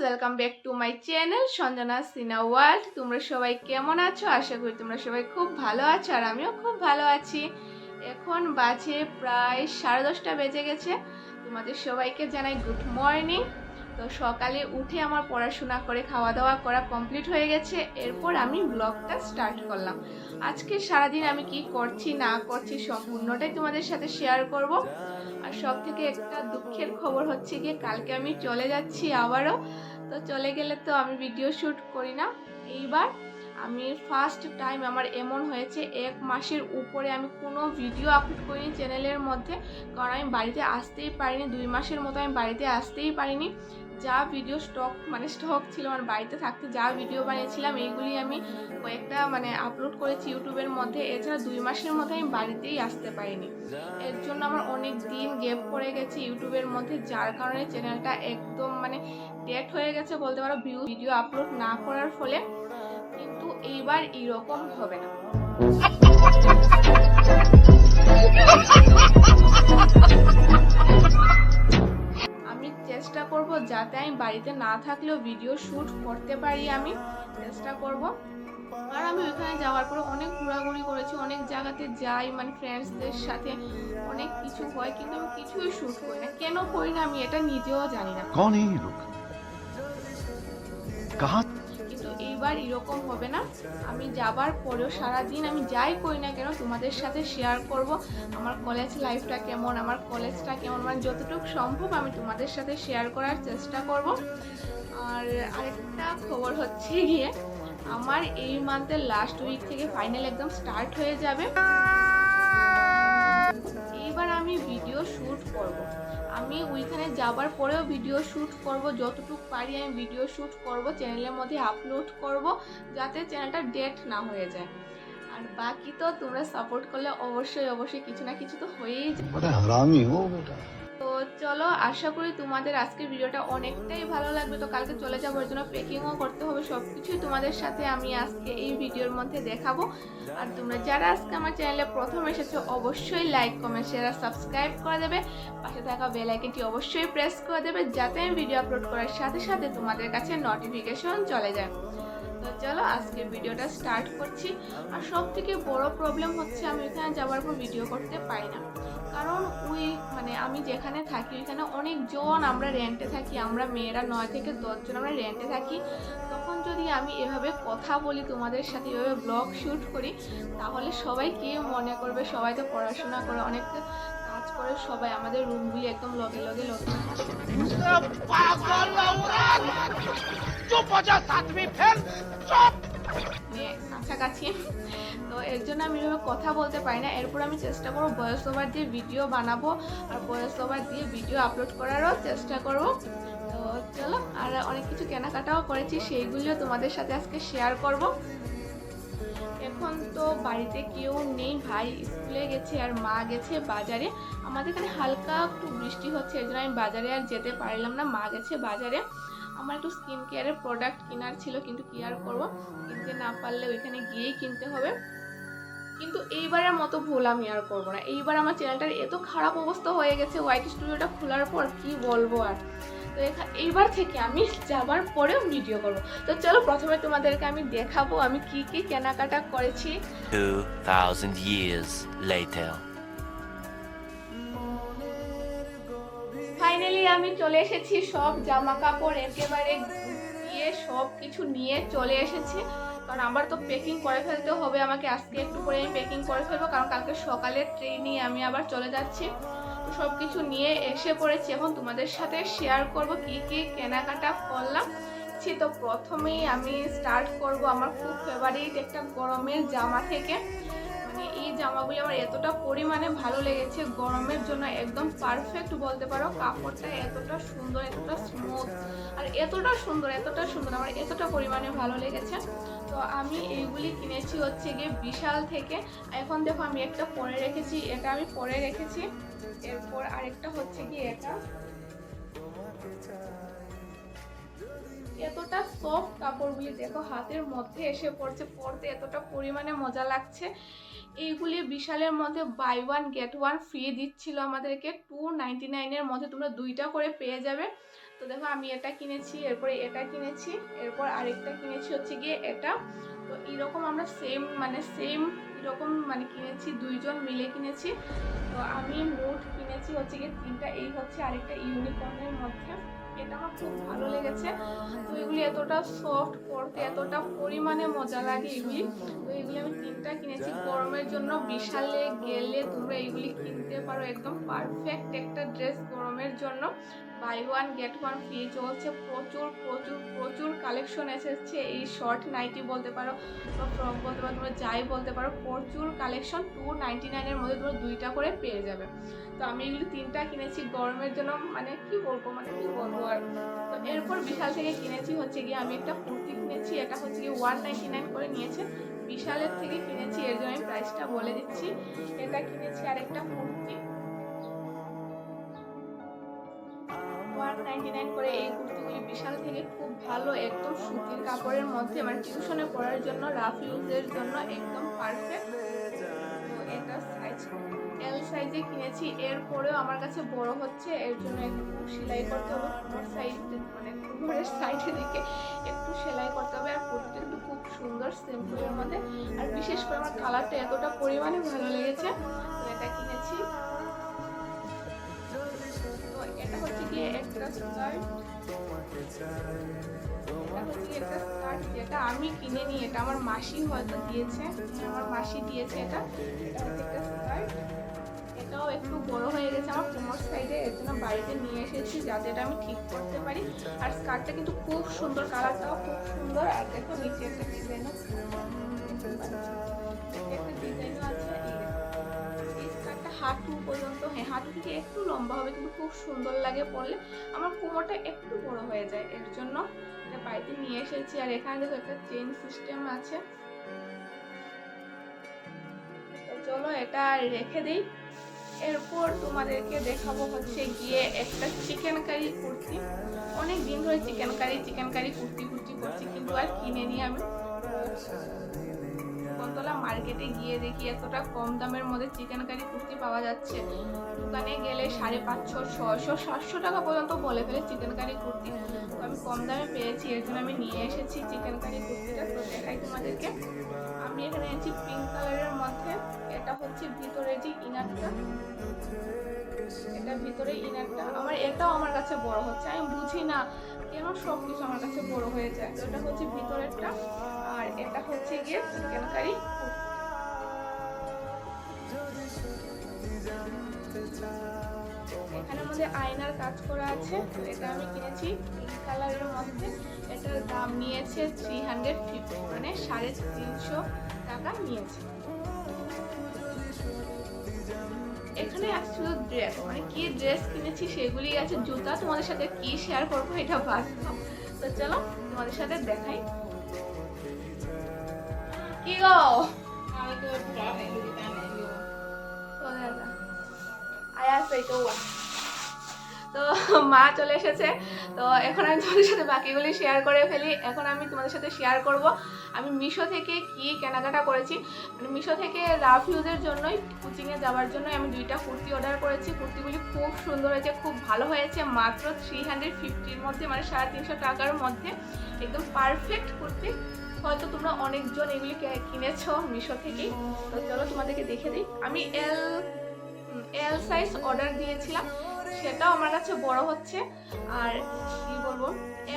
Welcome back to my channel Sanjana Sina world. তোমরা সবাই কেমন আছো? আশা করি তোমরা সবাই খুব ভালো আছো আর আমিও খুব ভালো আছি। এখন বাজে প্রায় 10:30 বেজে গেছে। তোমাদের সবাইকে জানাই গুড মর্নিং। তো সকালে উঠে আমার পড়াশোনা করে খাওয়া দাওয়া করা কমপ্লিট হয়ে গেছে। এরপর আমি ব্লগটা স্টার্ট করলাম। আজকে সারাদিন আমি কি করছি না করছি সম্পূর্ণটাই তোমাদের সাথে শেয়ার করব। আর সব থেকে একটা দুঃখের খবর হচ্ছে গিয়ে কালকে আমি চলে যাচ্ছি আবারও। তো চলে গেলে তো আমি ভিডিও শ্যুট করি না। এইবার আমি ফার্স্ট টাইম আমার এমন হয়েছে 1 মাসের উপরে আমি কোনো ভিডিও আপলোড করিনি চ্যানেলের মধ্যে, কারণ আমি বাড়িতে আসতেই পারিনি। 2 মাসের মতো আমি বাড়িতে আসতেই পারিনি। যা ভিডিও স্টক ছিল আমার বাড়িতে থাকতে, যা ভিডিও বানিয়েছিলাম এইগুলি আমি কয়েকটা আপলোড করেছি ইউটিউবের মধ্যে। এছাড়া 2 মাসের মধ্যে আমি বাড়িতেই আসতে পারিনি। এর জন্য আমার অনেক দিন গ্যাপ পড়ে গেছে ইউটিউবের মধ্যে, যার কারণে চ্যানেলটা একদম ডেট হয়ে গেছে বলতে পারো, ভিডিও আপলোড না করার ফলে। কিন্তু এইবার এরকম হবে না। আমি চেষ্টা করব যাতে আমি বাড়িতে না থাকলেও ভিডিও শ্যুট করতে পারি, আমি চেষ্টা করব। আর আমি ওইখানে যাওয়ার পরে অনেক ঘোরাঘুরি করেছি, অনেক জায়গাতে যাই, ফ্রেন্ডসদের সাথে অনেক কিছু হয়, কিন্তু আমি কিছুই শ্যুট করি না। কেন করি না আমি এটা নিজেও জানি না। কিন্তু এইবার এরকম হবে না। আমি যাবার পরেও সারাদিন আমি যাই করি না কেন তোমাদের সাথে শেয়ার করব আমার কলেজ লাইফটা কেমন, আমার কলেজটা কেমন, যতটুকু সম্ভব আমি তোমাদের সাথে শেয়ার করার চেষ্টা করব। আর আরেকটা খবর হচ্ছে গিয়ে আমার এই মান্থের লাস্ট উইক থেকে ফাইনাল এক্সাম স্টার্ট হয়ে যাবে। এইবার আমি ভিডিও শ্যুট করব। আমি ওইখানে যাবার পরেও ভিডিও শ্যুট করব, যতটুকু পারি আমি ভিডিও শ্যুট করব, চ্যানেলের মধ্যে আপলোড করব, যাতে চ্যানেলটা ডেট না হয়ে যায়। আর বাকি তো তোমরা সাপোর্ট করলে অবশ্যই কিছু না কিছু তো হয়েই যায়। তো চলো, আশা করি তোমাদের আজকের ভিডিওটা অনেকটাই ভালো লাগবে। তো কালকে চলে যাবো, এর জন্য প্যাকিংও করতে হবে, সবকিছুই তোমাদের সাথে আমি আজকে এই ভিডিওর মধ্যে দেখাবো। আর তোমরা যারা আজকে আমার চ্যানেলে প্রথম এসেছো অবশ্যই লাইক কমেন্ট শেয়ার আর সাবস্ক্রাইব করে দেবে। পাশে থাকা বেল আইকনটি অবশ্যই প্রেস করে দেবে, যাতে আমি ভিডিও আপলোড করার সাথে সাথে তোমাদের কাছে নোটিফিকেশন চলে যায়। তো চলো আজকের ভিডিওটা স্টার্ট করছি। আর সব থেকে বড় প্রবলেম হচ্ছে আমি ওইখানে যাওয়ার পর ভিডিও করতে পারি না, কারণ আমি যেখানে থাকি ওইখানে অনেকজন আমরা রেন্টে থাকি, আমরা মেয়েরা 9 থেকে 10 জন আমরা রেন্টে থাকি। তখন যদি আমি এভাবে কথা বলি তোমাদের সাথে, এভাবে ব্লগ শ্যুট করি, তাহলে সবাই কি মনে করবে? সবাই তো পড়াশোনা করে, অনেক কাজ করে, সবাই আমাদের রুমগুলি একদম লগে লগে কাছাকাছি। তো এর জন্য আমি এভাবে কথা বলতে পারি না। এরপর আমি চেষ্টা করবো ভয়েস ওভার দিয়ে ভিডিও বানাবো আর ভয়েস ওভার দিয়ে ভিডিও আপলোড করারও চেষ্টা করব। তো চলো, আর অনেক কিছু কেনাকাটাও করেছি, সেইগুলিও তোমাদের সাথে আজকে শেয়ার করব। এখন তো বাড়িতে কেউ নেই, ভাই স্কুলে গেছে আর মা গেছে বাজারে। আমাদের এখানে হালকা একটু বৃষ্টি হচ্ছে, এর জন্য আমি বাজারে আর যেতে পারলাম না, মা গেছে বাজারে। আমার একটু স্কিন কেয়ারের প্রোডাক্ট কেনার ছিল, কিন্তু কি আর করবো, কিনতে না পারলে ওইখানে গিয়েই কিনতে হবে। কিন্তু এইবারের মতো ভুল আমি আর করবো না। এইবার আমার চ্যানেলটার এত খারাপ অবস্থা হয়ে গেছে ওয়াইটি স্টুডিওটা খোলার পর, কি বলবো আর। তো এইবার থেকে আমি যাবার পরেও ভিডিও করব। তো চলো, প্রথমে তোমাদেরকে আমি দেখাবো আমি কি কি কেনাকাটা করেছি। 2000 years later. ফাইনালি আমি চলে এসেছি, সব জামা কাপড় একেবারে দিয়ে সব কিছু নিয়ে চলে এসেছি। কারণ আমার তো প্যাকিং করে ফেলতে হবে, আমাকে আজকে একটু করে আমি প্যাকিং করে ফেলবো, কারণ কালকে সকালের ট্রেনে আমি আবার চলে যাচ্ছি। তো সব কিছু নিয়ে এসে পড়েছি, এখন তোমাদের সাথে শেয়ার করব কি কি কেনাকাটা করলাম। তো প্রথমেই আমি স্টার্ট করব আমার খুব ফেভারিট একটা গরমের জামা থেকে। এই জামাগুলি আমার এতটা পরিমাণে ভালো লেগেছে, গরমের জন্য একদম পারফেক্ট বলতে পারো। কাপড়টা এতটা সুন্দর, এতটা স্মুথ, আর এতটা সুন্দর আমার এতটা পরিমাণে ভালো লেগেছে। তো আমি এইগুলি কিনেছি হচ্ছে গিয়ে বিশাল থেকে। এখন দেখো আমি একটা পরে রেখেছি, এটা আমি পরে রেখেছি। এরপর আরেকটা হচ্ছে গিয়ে এটা, এতটা সফট কাপড়গুলি দেখো হাতের মধ্যে এসে পড়ছে, পরতে এতটা পরিমাণে মজা লাগছে। এইগুলি বিশালের মধ্যে buy one get one free দিচ্ছিল আমাদেরকে, 299 এর মধ্যে তোমরা 2টা করে পেয়ে যাবে। তো তো দেখো আমি এটা কিনেছি, এরপরে এটা কিনেছি, এরপর আরেকটা কিনেছি হচ্ছে গিয়ে এটা। তো এইরকম আমরা সেম এরকম কিনেছি, দুইজন মিলে কিনেছি। তো আমি মোট কিনেছি হচ্ছে গিয়ে 3টা। এই হচ্ছে আরেকটা ইউনিকর্নের মধ্যে, এটা আমার খুব ভালো লেগেছে। তো এগুলি এতটা সফট, পরতে এতটা পরিমাণে মজা লাগে এগুলি। তো এগুলি আমি 3টা কিনেছি গরমের জন্য। বিশালে গেলে তোমরা এগুলি কিনতে পারো, একদম পারফেক্ট একটা ড্রেস গরমের জন্য। Buy one get one free চলছে। প্রচুর প্রচুর প্রচুর কালেকশন এসেছে, এই শর্ট নাইটি বলতে পারো বা ফ্রক বলতে পারো, তোমরা যাই বলতে পারো, প্রচুর কালেকশন। 299-এর মধ্যে তোমরা 2টা করে পেয়ে যাবে। তো আমি এগুলি 3টা কিনেছি গরমের জন্য, কি বলবো আর। তো এরপর বিশাল থেকে কিনেছি হচ্ছে গিয়ে আমি একটা কুর্তি কিনেছি, এটা হচ্ছে গিয়ে 199 করে নিয়েছে। বিশালের থেকে কিনেছি, এর জন্য আমি প্রাইসটা বলে দিচ্ছি। এটা কিনেছি আরেকটা কুর্তি 199 করে। এই কুর্তিগুলি বিশাল থেকে, খুব ভালো, একদম সুতির কাপড়ের মধ্যে, টিউশনে পড়ার জন্য, রাফ ইউজের জন্য একদম পারফেক্ট। তো এটা সাইজ এল সাইজে কিনেছি, এরপরেও আমার কাছে বড় হচ্ছে, এর জন্য একটু সেলাই করতে হবে। কোমর সাইড কোমরের সাইডে দিকে একটু সেলাই করতে হবে। আর কুর্তিটা কিন্তু খুব সুন্দর, সিম্পলের মধ্যে। আর বিশেষ করে আমার কালারটা এতটা পরিমাণে ভালো লেগেছে, তো এটা কিনেছি। তো এটা হচ্ছে গিয়ে একটা স্কার্ট, যেটা আমি কিনে নিই, এটা আমার মাসি হয়তো দিয়েছে, আমার মাসি দিয়েছে। এটা হচ্ছে একটা স্কার্ট, এটাও একটু বড় হয়ে গেছে আমার কোমর সাইডে, এর জন্য বাড়িতে নিয়ে এসেছি যাতে এটা আমি ঠিক করতে পারি। আর স্কার্টটা কিন্তু খুব সুন্দর, কালারটাও খুব সুন্দর। আর দেখো নিচে একটা ডিজাইনও আছে। এই স্কার্টটা হাঁটু পর্যন্ত, হাঁটু থেকে একটু লম্বা হবে, কিন্তু খুব সুন্দর লাগে পরলে। আমার কোমরটা একটু বড় হয়ে যায়, এর জন্য এটা বাড়িতে নিয়ে এসেছি। আর এখানে দেখো একটা চেইন সিস্টেম আছে। তো চলো এটা রেখে দিই। এরপর তোমাদেরকে দেখাবো হচ্ছে গিয়ে একটা চিকেন কারি কুর্তি। অনেক দিন ধরে চিকেন কারি কুর্তি করছি, কিন্তু আর কিনে নিয়ে আমি কতলা মার্কেটে গিয়ে দেখি এতটা কম দামের মধ্যে চিকেন কারি কুর্তি পাওয়া যাচ্ছে। দোকানে গেলে 550, 600, 700 টাকা পর্যন্ত বলে ফেলে চিকেন কারি কুর্তি। তো আমি কম দামে পেয়েছি, এর জন্য আমি নিয়ে এসেছি চিকেন কারি কুর্তিটা। তো দেখাই তোমাদেরকে। আমি এখানে এনেছি পিঙ্ক কালারের মধ্যে। এটা হচ্ছে ভিতরে যে ইনারটা, এটা ভিতরে ইনারটা আমার, এটাও আমার কাছে বড় হচ্ছে। আমি বুঝি না কেন সবকিছু আমার কাছে বড় হয়ে যায়। তো এটা হচ্ছে ভিতরেরটা, আর এটা হচ্ছে গিয়ে চিকেন কারি। এখানের মধ্যে আয়নার কাজ করা আছে। এটা আমি কিনেছি পিঙ্ক কালারের মধ্যে। এটার দাম নিয়েছে 350, 350 টাকা নিয়েছে। এখানে শুধু ড্রেস, কি ড্রেস কিনেছি সেগুলি আছে। জুতা তোমাদের সাথে কি শেয়ার করবো এটা বাস্তব। তো চলো তোমাদের সাথে দেখাই। কি গো তো মা চলে এসেছে। তো এখন আমি তোমাদের সাথে বাকিগুলি শেয়ার করে ফেলি। এখন আমি তোমাদের সাথে শেয়ার করব আমি মিশো থেকে কি কেনাকাটা করেছি। মিশো থেকে রাফ ইউজের জন্যই, কোচিংয়ে যাওয়ার জন্য আমি 2টা কুর্তি অর্ডার করেছি। কুর্তিগুলি খুব সুন্দর হয়েছে, খুব ভালো হয়েছে। মাত্র 350-র মধ্যে, 350 টাকার মধ্যে একদম পারফেক্ট কুর্তি। হয়তো তোমরা অনেকজন এগুলি কিনেছো মিশো থেকেই। তো চলো তোমাদেরকে দেখে দিই। আমি এল সাইজ অর্ডার দিয়েছিলাম, সেটাও আমার কাছে বড় হচ্ছে। আর কি বলবো,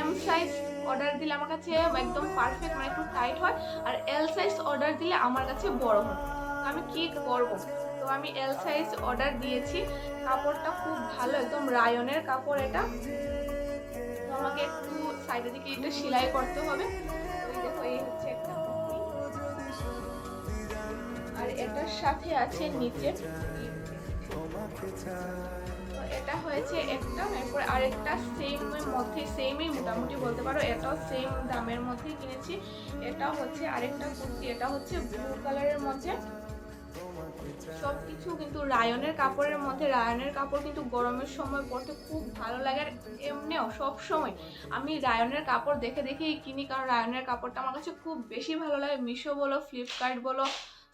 এম সাইজ অর্ডার দিলে আমার কাছে একদম পারফেক্ট, একটু টাইট হয়। আর এল সাইজ অর্ডার দিলে আমার কাছে বড় হয়। তো আমি কি করব, তো আমি এল সাইজ অর্ডার দিয়েছি। কাপড়টা খুব ভালো, একদম রায়নের কাপড় এটা। তো আমাকে একটু সাইডের দিকে এটা সেলাই করতে হবে। তো দেখো এই হচ্ছে একটা, আর এটার সাথে আছে নিচে। তো এটা হয়েছে একটা। এরপর আরেকটা সেমই মোটামুটি বলতে পারো, এটাও সেম দামের মধ্যেই কিনেছি। এটা হচ্ছে আরেকটা কুর্তি, এটা হচ্ছে ব্লু কালারের মধ্যে। সবকিছু কিন্তু রায়নের কাপড়ের মধ্যে। রায়নের কাপড় কিন্তু গরমের সময় পরতে খুব ভালো লাগে। আর এমনিও সব সময় আমি রায়নের কাপড় দেখে দেখেই কিনি, কারণ রায়নের কাপড়টা আমার কাছে খুব বেশি ভালো লাগে। মিশো বলো, ফ্লিপকার্ট বলো,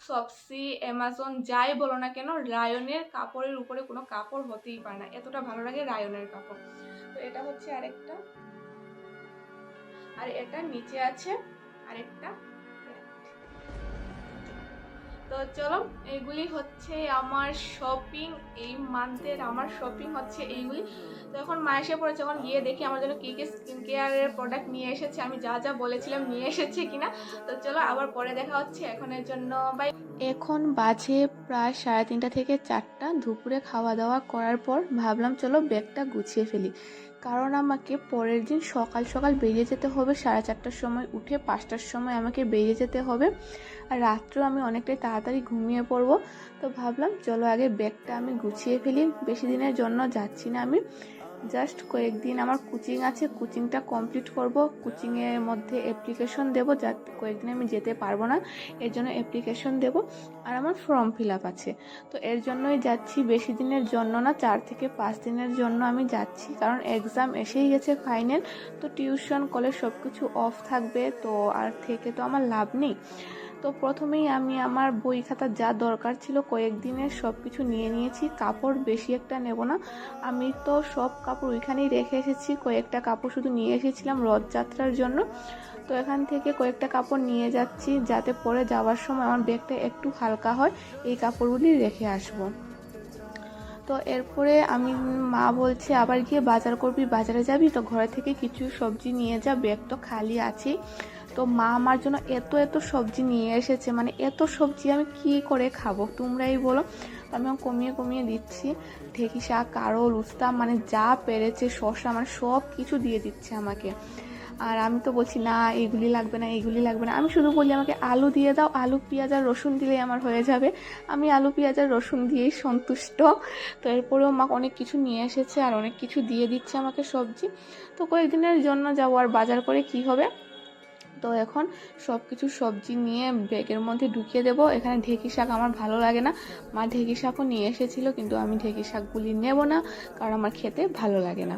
শপসি, অ্যামাজন, যাই বলো না কেন, রায়নের কাপড়ের উপরে কোনো কাপড় হতেই পারে না, এতটা ভালো লাগে রায়নের কাপড়। তো এটা হচ্ছে আরেকটা, আর এটা নিচে আছে আরেকটা। তো চলো, এইগুলি হচ্ছে আমার শপিং, এই মান্থের আমার শপিং হচ্ছে এইগুলি। তো এখন মা এসে পড়েছে, এখন গিয়ে দেখি আমার জন্য কী কী স্কিন কেয়ারের প্রোডাক্ট নিয়ে এসেছে, আমি যা যা বলেছিলাম নিয়ে এসেছে কিনা। তো চলো আবার পরে দেখা হচ্ছে, এখনের জন্য বাই। এখন বাজে প্রায় 3:30 থেকে 4টা, দুপুরে খাওয়া দাওয়া করার পর ভাবলাম চলো ব্যাগটা গুছিয়ে ফেলি, কারণ আমাকে পরের দিন সকাল সকাল বেরিয়ে যেতে হবে। 4:30টার সময় উঠে 5টার সময় আমাকে বেরিয়ে যেতে হবে, আর রাত্রেও আমি অনেকটাই তাড়াতাড়ি ঘুমিয়ে পড়বো। তো ভাবলাম চলো আগে ব্যাগটা আমি গুছিয়ে ফেলি। বেশি দিনের জন্য যাচ্ছি না আমি, জাস্ট কয়েকদিন আমার কোচিং আছে, কোচিংটা কমপ্লিট করব। কোচিংয়ের মধ্যে অ্যাপ্লিকেশন দেবো, যা কয়েকদিন আমি যেতে পারবো না, এর জন্য অ্যাপ্লিকেশন দেবো। আর আমার ফর্ম ফিল আপ আছে, তো এর জন্যই যাচ্ছি। বেশি দিনের জন্য না, 4 থেকে 5 দিনের জন্য আমি যাচ্ছি, কারণ এক্সাম এসেই গেছে ফাইনাল। তো টিউশন কলেজ সব কিছু অফ থাকবে, তো আর থেকে তো আমার লাভ নেই। তো প্রথমেই আমি আমার বই খাতা যা দরকার ছিল কয়েকদিনের সব কিছু নিয়ে নিয়েছি। কাপড় বেশি একটা নেব না, আমি তো সব কাপড় ওইখানেই রেখে এসেছি। কয়েকটা কাপড় শুধু নিয়ে এসেছিলাম রথযাত্রার জন্য, তো এখান থেকে কয়েকটা কাপড় নিয়ে যাচ্ছি, যাতে পরে যাওয়ার সময় আমার ব্যাগটা একটু হালকা হয়। এই কাপড়গুলি রেখে আসবো। তো এরপরে আমি, মা বলছে আবার গিয়ে বাজার করবি, বাজারে যাবি তো ঘরে থেকে কিছু সবজি নিয়ে যা, ব্যাগ তো খালি আছেই। তো মা আমার জন্য এত এত সবজি নিয়ে এসেছে, মানে এত সবজি আমি কি করে খাবো তোমরাই বলো। তো আমি কমিয়ে কমিয়ে দিচ্ছি, ঢেঁকি শাক, কারল, উস্তা, মানে যা পেরেছে, শসা, মানে সব কিছু দিয়ে দিচ্ছে আমাকে। আর আমি তো বলছি না এইগুলি লাগবে না, এইগুলি লাগবে না। আমি শুধু বলি আমাকে আলু দিয়ে দাও, আলু পেঁয়াজ আর রসুন দিলেই আমার হয়ে যাবে, আমি আলু পেঁয়াজ আর রসুন দিয়েই সন্তুষ্ট। তো এরপরেও মা অনেক কিছু নিয়ে এসেছে আর অনেক কিছু দিয়ে দিচ্ছে আমাকে সবজি। তো কয়েকদিনের জন্য যাবো, আর বাজার করে কি হবে। তো এখন সব কিছু সবজি নিয়ে ব্যাগের মধ্যে ঢুকিয়ে দেবো। এখানে ঢেঁকি শাক আমার ভালো লাগে না, মা ঢেঁকি শাকও নিয়ে এসেছিলো, কিন্তু আমি ঢেঁকি শাকগুলি নেব না, কারণ আমার খেতে ভালো লাগে না।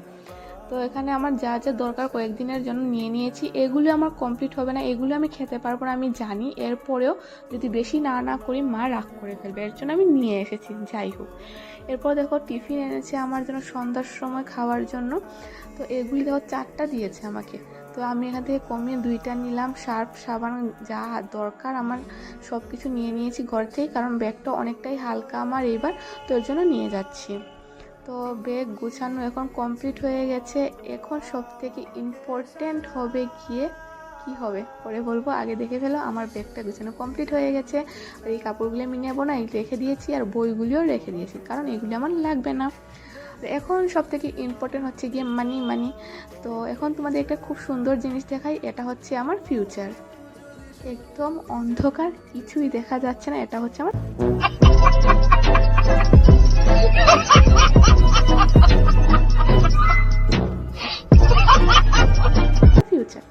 তো এখানে আমার যা যা দরকার কয়েকদিনের জন্য নিয়ে নিয়েছি। এগুলো আমার কমপ্লিট হবে না, এগুলো আমি খেতে পারবো না আমি জানি। এরপরেও যদি বেশি না করি মা রাগ করে ফেলবে, এর জন্য আমি নিয়ে এসেছি। যাই হোক, এরপর দেখো টিফিন এনেছে আমার জন্য সন্ধ্যার সময় খাওয়ার জন্য। তো এগুলি দেখো 4টা দিয়েছে আমাকে, তো আমি এখান থেকে কমিয়ে 2টা নিলাম। সার্ফ সাবান যা দরকার আমার সব কিছু নিয়ে নিয়েছি ঘর থেকে, কারণ ব্যাগটা অনেকটাই হালকা আমার এইবার, তো এর জন্য নিয়ে যাচ্ছি। তো ব্যাগ গুছানো এখন কমপ্লিট হয়ে গেছে। এখন সব থেকে ইম্পর্টেন্ট হবে গিয়ে, কি হবে পরে বলবো, আগে দেখে ফেলো আমার ব্যাগটা গুছানো কমপ্লিট হয়ে গেছে। আর এই কাপড়গুলো আমি নেবো না, এই রেখে দিয়েছি, আর বইগুলিও রেখে দিয়েছি, কারণ এগুলি আমার লাগবে না। এখন সব থেকে ইম্পর্টেন্ট হচ্ছে গিয়ে মানি। তো এখন তোমাদের একটা খুব সুন্দর জিনিস দেখাই, এটা হচ্ছে আমার ফিউচার। একদম অন্ধকার, কিছুই দেখা যাচ্ছে না, এটা হচ্ছে আমার ফিউচার।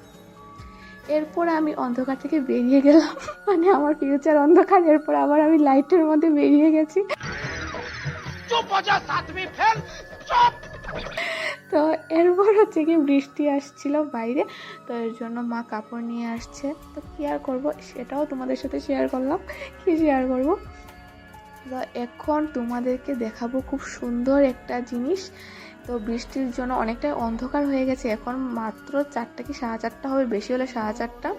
এরপর আমি অন্ধকার থেকে বেরিয়ে গেলাম, মানে আমার ফিউচার অন্ধকার, এরপর আবার আমি লাইটের মধ্যে বেরিয়ে গেছি। তো এরপর হচ্ছে কি বৃষ্টি আসছিল বাইরে, তো এর জন্য মা কাপড় নিয়ে আসছে। তো কি আর করবো, সেটাও তোমাদের সাথে শেয়ার করলাম। কি শেয়ার করব, তো এখন তোমাদেরকে দেখাবো খুব সুন্দর একটা জিনিস। তো বৃষ্টির জন্য অনেকটাই অন্ধকার হয়ে গেছে, এখন মাত্র 4টা কি 4:30 হবে, বেশি হলে 4:30।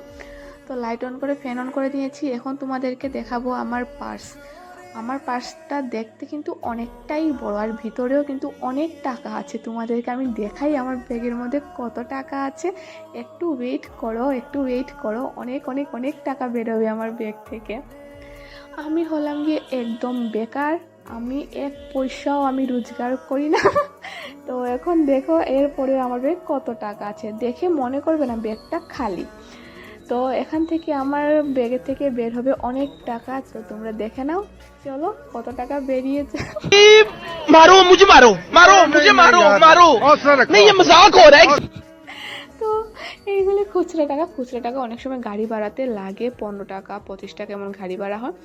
তো লাইট অন করে ফ্যান অন করে দিয়েছি। এখন তোমাদেরকে দেখাবো আমার পার্স। আমার পার্সটা দেখতে কিন্তু অনেকটাই বড়, আর ভিতরেও কিন্তু অনেক টাকা আছে। তোমাদেরকে আমি দেখাই আমার ব্যাগের মধ্যে কত টাকা আছে। একটু ওয়েট করো, অনেক অনেক অনেক টাকা বেরোবে আমার ব্যাগ থেকে। আমি হলাম গিয়ে একদম বেকার, আমি 1 পয়সাও আমি রোজগার করি না। তো এখন দেখো এরপরে আমার ব্যাগ কত টাকা আছে, দেখে মনে করবে না ব্যাগটা খালি। তো এখান থেকে আমার ব্যাগের থেকে বের হবে অনেক টাকা, তো তোমরা দেখে নাও। চলো কত টাকা বেরিয়েছে। मारो मुझे मारो मारो मुझे मारो मारो नहीं ये मजाक हो रहा है। তো এইগুলি খুচরা টাকা অনেক সময় গাড়ি ভাড়াতে লাগে, 15 টাকা 25 টাকা এমন গাড়ি ভাড়া হয়।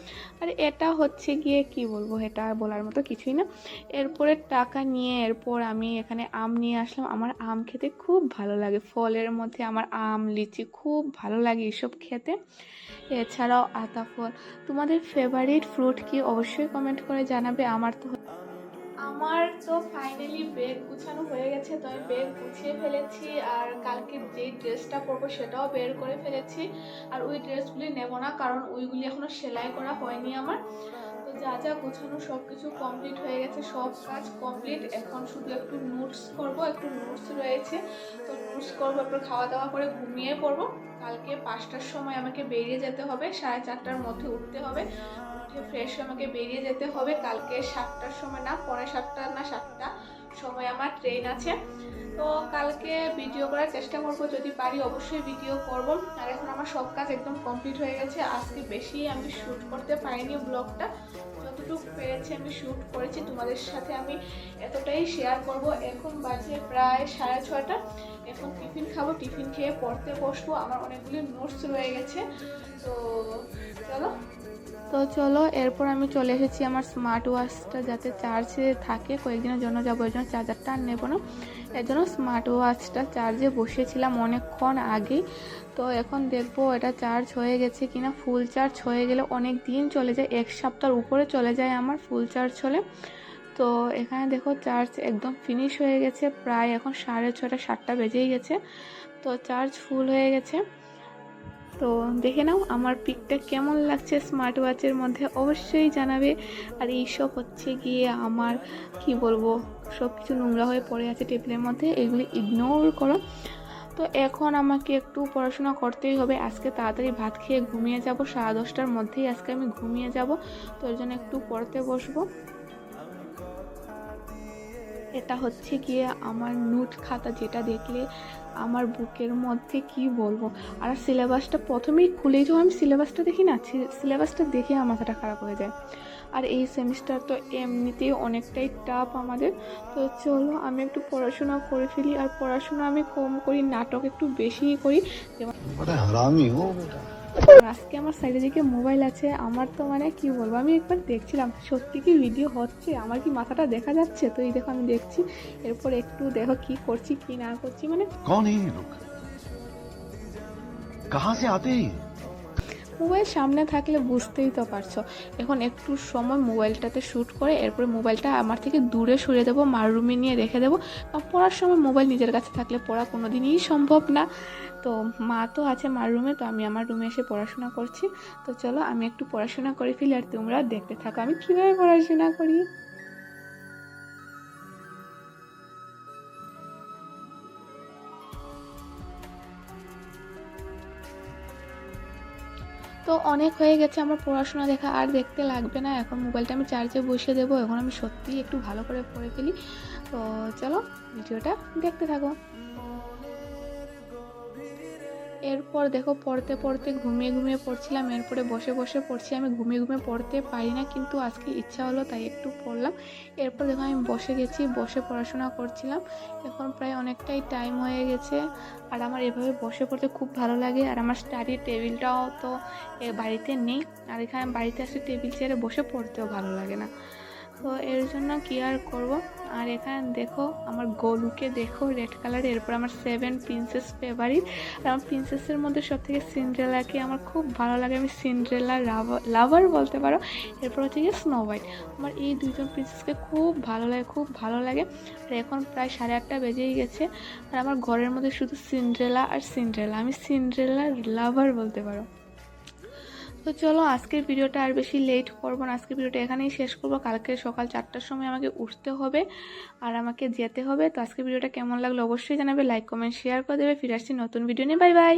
আর এটা হচ্ছে গিয়ে কি বলবো, এটা বলার মতো কিছুই না। এরপরে টাকা নিয়ে এরপর আমি এখানে আম নিয়ে আসলাম। আমার আম খেতে খুব ভালো লাগে, ফলের মধ্যে আমার আম লিচি খুব ভালো লাগে এসব খেতে। এছাড়াও আতা ফল। তোমাদের ফেভারিট ফ্রুট কি অবশ্যই কমেন্ট করে জানাবে। আমার তো ফাইনালি ব্যাগ গুছানো হয়ে গেছে, তো আমি ব্যাগ গুছিয়ে ফেলেছি। আর কালকে যেই ড্রেসটা পরবো সেটাও বের করে ফেলেছি। আর ওই ড্রেসগুলি নেব না, কারণ ওইগুলি এখনো সেলাই করা হয়নি আমার। তো যা যা গোছানো সব কিছু কমপ্লিট হয়ে গেছে, সব কাজ কমপ্লিট। এখন শুধু একটু নোটস করব, একটু নোটস রয়েছে, তো নোটস করবো, একটু খাওয়া দাওয়া করে ঘুমিয়ে পড়বো। কালকে 5টার সময় আমাকে বেরিয়ে যেতে হবে, 4:30টার মধ্যে উঠতে হবে, উঠে ফ্রেশ হয়ে আমাকে বেরিয়ে যেতে হবে। কালকে 7টার সময় না, 7:45 না 7টা সময় আমার ট্রেন আছে। তো কালকে ভিডিও করার চেষ্টা করব, যদি পারি অবশ্যই ভিডিও করব। আর এখন আমার সব কাজ একদম কমপ্লিট হয়ে গেছে। আজকে বেশি আমি শ্যুট করতে পারিনি ব্লগটা, যতটুকু পেরেছি আমি শ্যুট করেছি, তোমাদের সাথে আমি এতটাই শেয়ার করব। এখন বাজে প্রায় 6:30। এখন টিফিন খাবো, টিফিন খেয়ে পড়তে বসবো। আমার অনেকগুলি নোটস রয়ে গেছে। চলো এরপর আমি চলে এসেছি আমার স্মার্ট ওয়াচটা যাতে চার্জে থাকে, কয়েকদিনের জন্য যাবো, এর জন্য চার্জারটা আর নেবো না। এর জন্য স্মার্ট ওয়াচটা চার্জে বসিয়েছিলাম অনেকক্ষণ আগে। তো এখন দেখবো এটা চার্জ হয়ে গেছে কিনা। ফুল চার্জ হয়ে গেলে অনেক দিন চলে যায়, 1 সপ্তাহের উপরে চলে যায় আমার ফুল চার্জ হলে। তো এখানে দেখো চার্জ একদম ফিনিশ হয়ে গেছে, প্রায় এখন 6:30 7টা বেজেই গেছে। তো চার্জ ফুল হয়ে গেছে। তো দেখে নাও আমার পিকটা কেমন লাগছে স্মার্ট ওয়াচের মধ্যে, অবশ্যই জানাবে। আর এইসব হচ্ছে গিয়ে আমার কি বলবো, সব কিছু নোংরা হয়ে পড়ে আছে টেবিলের মধ্যে, এগুলি ইগনোর করো। তো এখন আমাকে একটু পড়াশোনা করতেই হবে। আজকে তাড়াতাড়ি ভাত খেয়ে ঘুমিয়ে যাব, 10:30টার মধ্যেই আজকে আমি ঘুমিয়ে যাব। তো এর জন্য একটু পড়তে বসবো। এটা হচ্ছে গিয়ে আমার নোট খাতা, যেটা দেখলে আমার বুকের মধ্যে কি বলবো। আর সিলেবাসটা প্রথমেই খুলেই যখন আমি সিলেবাসটা দেখি না, সিলেবাসটা দেখে আমার মাথাটা খারাপ হয়ে যায়। আর এই সেমিস্টার তো এমনিতেই অনেকটাই টাফ আমাদের। তো চলো আমি একটু পড়াশোনা করে ফেলি। আর পড়াশোনা আমি কম করি, নাটক একটু বেশিই করি। যেমন আজকে আমার সাইডের দিকে মোবাইল আছে, আমার তো মানে কি বলবো, আমি একবার দেখছিলাম সত্যি কি ভিডিও হচ্ছে, আমার কি মাথাটা দেখা যাচ্ছে। তো এই দেখো আমি দেখছি, এরপর একটু দেখো কি করছি কি না করছি। মানে कौन है ये लोग कहाँ से आते हैं মোবাইল সামনে থাকলে বুঝতেই তো পারছো। এখন একটু সময় মোবাইলটাতে শ্যুট করে এরপরে মোবাইলটা আমার থেকে দূরে সরিয়ে দেবো, মার রুমে নিয়ে রেখে দেবো। কারণ পড়ার সময় মোবাইল নিজের কাছে থাকলে পড়া কোনো দিনই সম্ভব না। তো মা তো আছে মার রুমে, তো আমি আমার রুমে এসে পড়াশোনা করছি। তো চলো আমি একটু পড়াশোনা করে ফেলি, আর তোমরা দেখতে থাকো আমি কীভাবে পড়াশোনা করি। তো অনেক হয়ে গেছে আমার পড়াশোনা দেখা, আর দেখতে লাগবে না। এখন মোবাইলটা আমি চার্জে বসিয়ে দেবো, এখন আমি সত্যিই একটু ভালো করে পড়ে ফেলি। তো চলো ভিডিওটা দেখতে থাকো। এরপর দেখো পড়তে পড়তে ঘুমিয়ে ঘুমিয়ে পড়ছিলাম, এরপরে বসে বসে পড়ছি। আমি ঘুমিয়ে ঘুমিয়ে পড়তে পারি না, কিন্তু আজকে ইচ্ছা হলো তাই একটু পড়লাম। এরপর দেখো আমি বসে গেছি, বসে পড়াশোনা করছিলাম। এখন প্রায় অনেকটাই টাইম হয়ে গেছে। আর আমার এভাবে বসে পড়তে খুব ভালো লাগে। আর আমার স্টাডি টেবিলটাও তো বাড়িতে নেই, আর এখানে বাড়িতে আসলে টেবিল চেয়ারে বসে পড়তেও ভালো লাগে না। তো এর জন্য কি আর করবো। আর এখানে দেখো আমার গোলুকে দেখো, রেড কালার। এরপর আমার 7 প্রিন্সেস ফেভারিট। আর আমার প্রিন্সেসের মধ্যে সব থেকে সিন্ড্রেলাকে আমার খুব ভালো লাগে, আমি সিন্ড্রেলা লাভার বলতে পারো। এরপর হচ্ছে গিয়ে স্নো হোয়াইট। আমার এই দুজন প্রিন্সেসকে খুব ভালো লাগে, খুব ভালো লাগে। আর এখন প্রায় 8:30 বেজেই গেছে। আর আমার ঘরের মধ্যে শুধু সিন্ড্রেলা আর সিন্ড্রেলা, আমি সিন্ড্রেলা লাভার বলতে পারো। তো চলো আজকের ভিডিওটা আর বেশি লেট করবো না, আজকের ভিডিওটা এখানেই শেষ করবো। কালকে সকাল 4টার সময় আমাকে উঠতে হবে আর আমাকে যেতে হবে। তো আজকের ভিডিওটা কেমন লাগলো অবশ্যই জানাবে, লাইক কমেন্ট শেয়ার করে দেবে। ফিরে আসছি নতুন ভিডিও নিয়ে, বাই বাই।